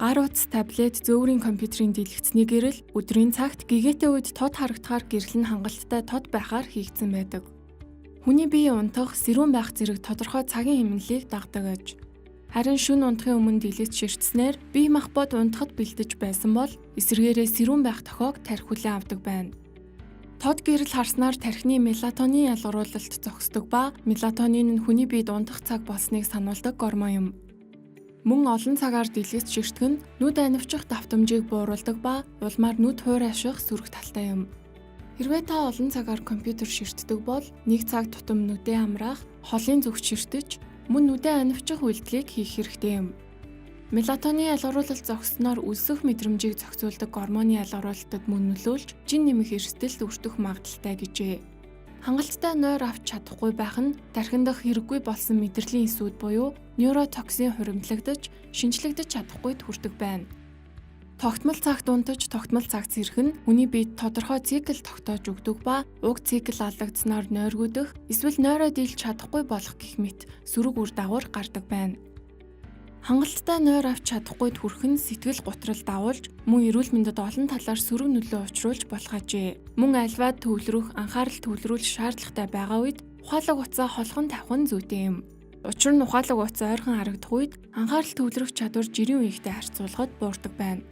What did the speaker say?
Гар утас таблет, зөөврийн компьютерийн дэлгэцний гэрэл өдрийн цагт гэгээтэй үед тод харагдахаар гэрэл нь хангалттай тод байхаар хийгдсэн байдаг. Хүний бие унтах, сэрүүн байх зэрэг тодорхой цагийн хэмнэлийг дагдаг аж. Харин шөнө унтахын өмнө дэлгэц ширтснээр бие махбод унтахад бэлдэж байсан бол эсвэргээрээ сэрүүн байх тохиог тархи хүлээн авдаг байна. Тод гэрэл харснаар тархины мелатонин ялгаруулалт зогсдог ба мелатонин нь хүний биед унтах цаг болсныг сануулдаг гормон юм. Мөн олон цагаар дэлгэц ширтгэх нь нүд анивчих давтамжийг бууруулдаг ба улмаар нүд хуурайших сөрөг талтай юм. Хэрвээ та олон цагаар компьютер ширтдэг бол нэг цаг тутам нүдээ амраах, холын зүгт ширтэж, мөн нүдээ анивчих үйлдэлийг хийх хэрэгтэй юм. Мелатонин ялгаруулалт зогссоноор өлсөх мэдрэмжийг зохицуулдаг гормоны ялгаруулалтад мөн нөлөөлж, жин нэмэх эрсдэлд өртөх магадaltaй гэжээ. Хангалттай нойр авч чадахгүй байх нь тархин дахь хэрэггүй болсон мэдрэлийн эсүүд буюу нейротоксин хуримтлагдаж, шинжлэгдэж чадахгүйд хүрдэг байна. Тогтмол цагт унтаж, тогтмол цагт сэрэх нь хүний биед тодорхой цикл тогтоож өгдөг ба уг цикл алдагдсанаар нойргуудах, эсвэл нойроо дийлж чадахгүй болох гэх мэт сөрөг үр дагавар гардаг байна. Хангалттай нойр авч чадахгүйд хүрэх нь сэтгэл гутрал дагуулж, мөн эрүүл мэндэд олон талаар сөрөг нөлөө учруулж болох ажээ. Мөн альваад төвлөрөх, анхаарал төвлөрүүлэх шаардлагатай байгаа үед ухаалаг утсаа холхон тавих нь зүйтэй юм. Учир нь ухаалаг утас ойрхон харагдах үед анхаарал төвлөрөх чадвар жирийн үеигтэй харьцуулахад буурдаг байна.